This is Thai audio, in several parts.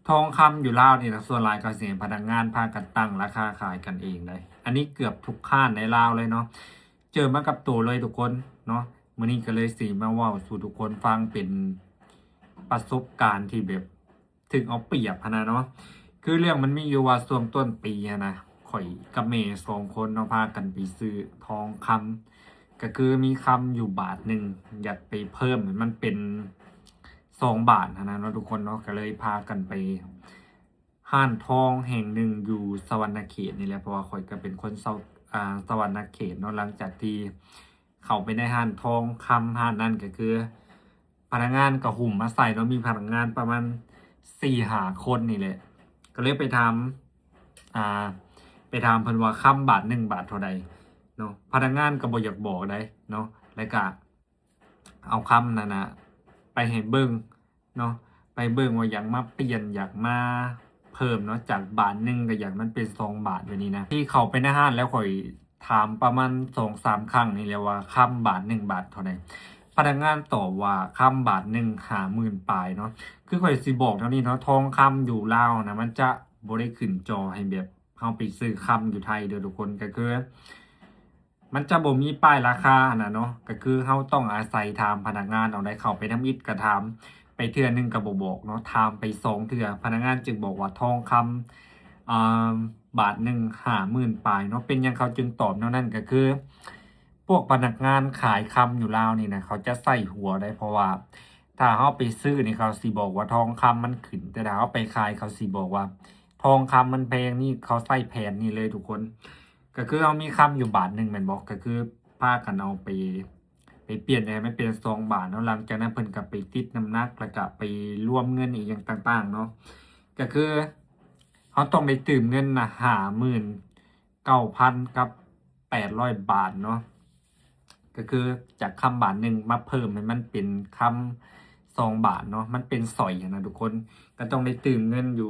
ทองคำอยู่ลาวนี่นะส่วนหลายก็เสียพนักงานพากันตั้งราคาขายกันเองเลยอันนี้เกือบทุกข้านในลาวเลยเนาะเจอมากับตัวเลยทุกคนเนาะมื้อนี้ก็เลยสิมาเว้าสู่ทุกคนฟังเป็นประสบการณ์ที่แบบถึงเอาเปรียบพะนะเนาะคือเรื่องมันมีอยู่ว่าช่วงต้นปีอะนะข่อยกับเมย์2 คนเนาะพากันไปซื้อทองคำก็คือมีคำอยู่บาทหนึ่งอยากไปเพิ่มมันเป็น2 บาทนะเนาะทุกคนเนาะก็เลยพากันไปห้านทองแห่งหนึ่งอยู่สวรรณเขตนี่แหละเพราะว่าข่อยก็เป็นคนสวรรณเขตเนาะหลังจากที่เข้าไปในห้านทองคำห้านนั้นก็คือพนักงานก็หุ่มมาใส่เนาะมีพนักงานประมาณ4-5 คนนี่แหละก็เลยไปทำไปถามเพิ่นว่าคำบาท1 บาทเท่าใดเนาะพนักงานก็บ่อยากบอกได้เนาะแล้วก็เอาคำนั้นนะไปให้เบิ่งเนาะไปเบิ่งว่าอยากมาเปลี่ยนอยากมาเพิ่มเนาะจากบาทหนึ่งก็อยากมันเป็น2 บาทแบบนี้นะที่เขาไปในห้างแล้วข่อยถามประมาณ2-3 ครั้งนี่แหละว่าคำบาท1 บาทเท่าใดพนักงานตอบว่าคำบาทหนึ่ง50,000ปลายเนาะคือข่อยสิบอกเท่านี้เนาะทองคำอยู่ลาวนะมันจะบ่ได้ขึ้นจอให้แบบเฮาไปซื้อคำอยู่ไทยเด้อทุกคนก็คือมันจะบ่มีป้ายราคานะเนาะก็คือเฮาต้องอาศัยถามพนักงานเอาได้เข้าไปทำอิฐก็ถามไปเทื่อนึงก็บ่บอกเนาะถามไป2 เทื่อพนักงานจึงบอกว่าทองคำบาทหนึ่ง50,000ปลายเนาะเป็นหยังเขาจึงตอบแนวนั้นก็คือพวกพนักงานขายคำอยู่ลาวนี่นะเขาจะใส่หัวได้เพราะว่าถ้าเฮาไปซื้อนี่เขาสิบอกว่าทองคำมันขึ้นแต่ถ้าเฮาไปขายเขาสิบอกว่าทองคำมันแพงนี่เขาใส่แผนนี่เลยทุกคนก็คือเอามีคำอยู่บาทหนึ่งแม่นบ่ก็คือพากันเอาไปเปลี่ยนให้มันเป็น2 บาทเนาะหลังจากนั้นเพิ่นก็ไปติดน้ำหนักแล้วก็ไปรวมเงินอีกอย่างต่างๆเนาะก็คือเขาต้องไปตื่มเงินนะ59,800 บาทเนาะก็คือจากคำบาทหนึ่งมาเพิ่มให้มันเป็นคำ2 บาทเนาะมันเป็นสอยนะทุกคนก็ต้องได้ตื่มเงินอยู่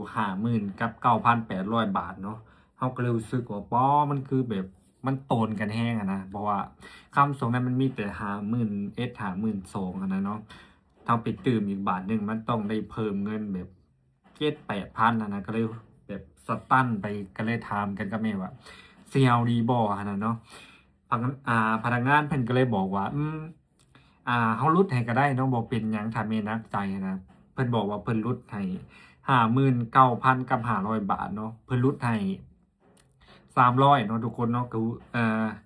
59,800 บาทเนาะเขาก็เลยรู้สึกว่าป้อมันคือแบบมันโตนกันแห้งอะนะเพราะว่าคำสองนั้นมันมีแต่50,000 50,000 2อะนะเนาะถ้าไปตื่มอีกบาทหนึ่งมันต้องได้เพิ่มเงินแบบ7-8 พันนะก็เลยแบบสตันไปก็เลยถามกันกับแม่ว่าเซียวดีบ่อะนะเนาะพนักงานเพิ่นก็เลยบอกว่าเฮาลดให้ก็ได้เนาะบ่เป็นหยังถ้าแม่หนักใจนะเพิ่นบอกว่าเพิ่นลดให้59,500 บาทเนาะเพิ่นลดให้300เนาะทุกคนเนาะ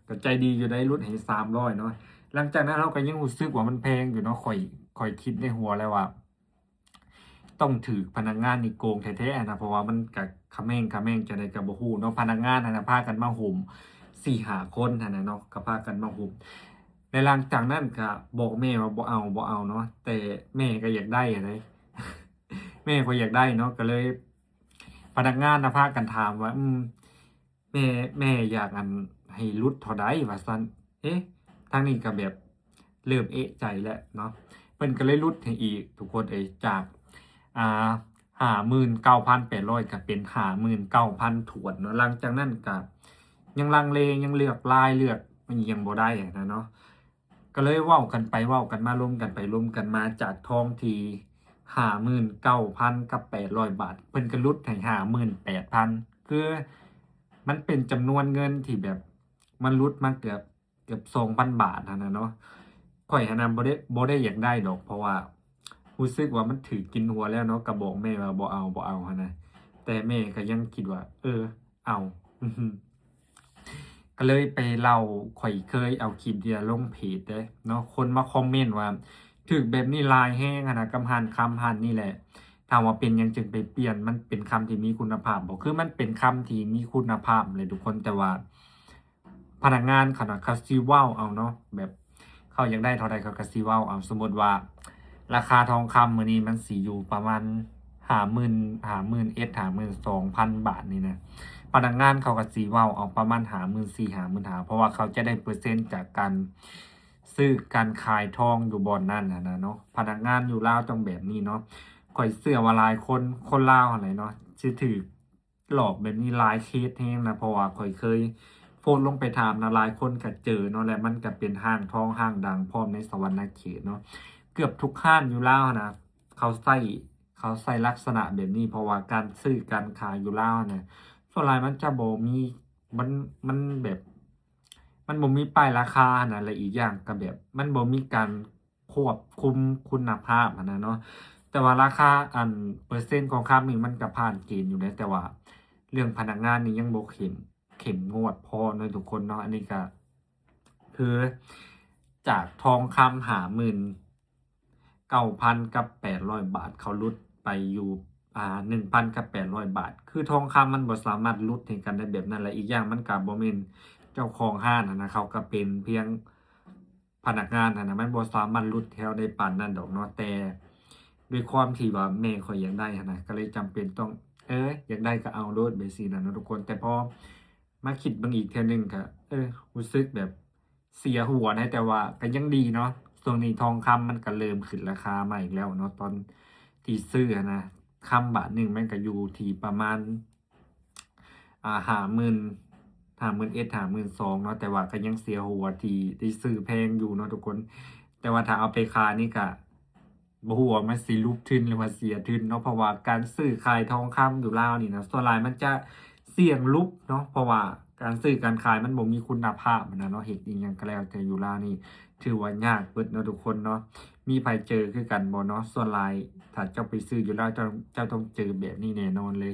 ก็ใจดีอยู่ได้ลดให้300เนาะหลังจากนั้นเราก็ยังรู้สึกว่ามันแพงอยู่เนาะข่อยคิดในหัวแล้วว่าต้องถูกพนักงานนี่โกงแท้ๆนะเพราะว่ามันก็คะแม่งจังได๋ก็บ่ฮู้เนาะพนักงานนั่นน่ะพากันมารุม4-5 คนนั่นน่ะเนาะก็พากันมารุมและหลังจากนั้นก็บอกแม่ว่าบ่เอาเนาะแต่แม่ก็อยากได้อะเด้ แม่ก็อยากได้เนาะก็เลยพนักงานน่ะพากันถามว่าแม่อยากให้ลดเท่าใดว่าซั่นเอ๊ะทางนี้ก็แบบเริ่มเอะใจแล้วเนาะเพิ่นก็เลยลดให้อีกทุกคนเอ้ยจาก59,800ก็เป็น59,000ถ้วนเนาะหลังจากนั้นก็ยังลังเลยังเลือกลายเลือกมันยังบ่ได้อะนะเนาะก็เลยเว้ากันไปเว้ากันมาล้มกันไปล้มกันมาจากทองที่59,800 บาทเพิ่นก็ลดให้58,000คือมันเป็นจำนวนเงินที่แบบมันลดมาเกือบ 2,000 บาทนั่นน่ะเนาะข้อยหั้นน่ะบ่ได้อยากได้ดอกเพราะว่ารู้สึกว่ามันถูกกินหัวแล้วเนาะก็บอกแม่ว่าบ่เอาหั้นนะแต่แม่ก็ยังคิดว่าเอาก็เลยไปเล่าข่อยเคยเอาคลิปลงเพจเด้เนาะคนมาคอมเมนต์ว่าถูกแบบนี้หลายแฮงอะนะกับหั้นคำหั้นนี่แหละถามว่าเป็นหยังจึงไปเปลี่ยนมันเป็นคำที่มีคุณภาพบ่คือมันเป็นคำที่มีคุณภาพเลยทุกคนแต่ว่าพนักงานเขาน่ะเขาสิเว้าเอาเนาะแบบเขาอยากได้เท่าใดเขาก็สิเว้าเอาสมมุติว่าราคาทองคำมื้อนี้มันสิอยู่ประมาณ51,000 52,000 บาทนี่นะพนักงานเขาก็สิเว้าเอาประมาณ54,000 55,000เพราะว่าเขาจะได้เปอร์เซ็นต์จากการซื้อการขายทองอยู่บ่อนนั้นน่ะนะเนาะพนักงานอยู่ลาวต้องแบบนี้เนาะข้อยเชื่อว่าหลายคนลาวหั่นแหละเนาะสิถูกหลอกแบบนี้หลายเคสแรงนะเพราะว่าข้อยเคยโพสต์ลงไปถามนะหลายคนก็เจอเนาะและมันก็เป็นห้างทองห้างดังพร้อมในสวรรณเขตเนาะเกือบทุกห้างอยู่ลาวนะเขาใช้ เขาใส่ลักษณะแบบนี้เพราะว่าการซื้อการขายอยู่ลาวเนี่ยส่วนหลายมันจะบ่มีมันมันแบบ มันบ่มีป้ายราคานะและอีกอย่างก็แบบมันบ่มีการควบคุมคุณภาพอะนะเนาะแต่ว่าราคาเปอร์เซ็นต์ของค่านี่มันก็ผ่านเกณฑ์อยู่นะแต่ว่าเรื่องพนักงานนี่ยังบ่เข้มงวดพอเนาะทุกคนเนาะอันนี้ก็คือจากทองคำ59,000กับ800 บาทเขาลดไปอยู่1,000กับ800 บาทคือทองคำมันบ่สามารถลดให้กันได้แบบนั้นและอีกอย่างมันก็บ่แม่น เจ้าของห้านอะนะเขาก็เป็นเพียงพนักงานอะนะมันบ่สามารถรุดแถวได้ปานนั้นดอกเนาะแต่ด้วยความที่ว่าแม่ข้อยอยากได้อะนะก็เลยจำเป็นต้องอยากได้ก็เอาโลดไปซี้น่ะเนาะทุกคนแต่พอมาคิดเบิ่งอีกเทื่อหนึ่งก็รู้สึกแบบเสียหัวนะแต่ว่าก็ยังดีเนาะช่วงนี้ทองคำมันก็เริ่มขึ้นราคามาอีกแล้วเนาะตอนที่ซื้ออะนะคำบาทหนึ่งมันก็อยู่ที่ประมาณ50,000 51,000 52,000เนาะแต่ว่าก็ยังเสียหัวที่ซื้อแพงอยู่เนาะทุกคน แต่ว่าถ้าเอาไปขายนี่ก็บ่ฮู้ว่ามันสิรุดทุนหรือว่าเสียทุนเนาะเพราะว่าการซื้อขายทองคำอยู่ลาวนี่นะส่วนหลายมันจะเสี่ยงลุกเนาะเพราะว่าการซื้อการขายมันบ่มีคุณภาพอะนะเนาะเฮ็ดอิหยังก็แล้วแต่อยู่ลาวนี่ถือว่ายากเบิดเนาะทุกคนเนาะมีไผเจอคือกันบ่เนาะส่วนหลายถ้าเจ้าไปซื้ออยู่ลาวเจ้าต้องเจอแบบนี้แน่นอนเลย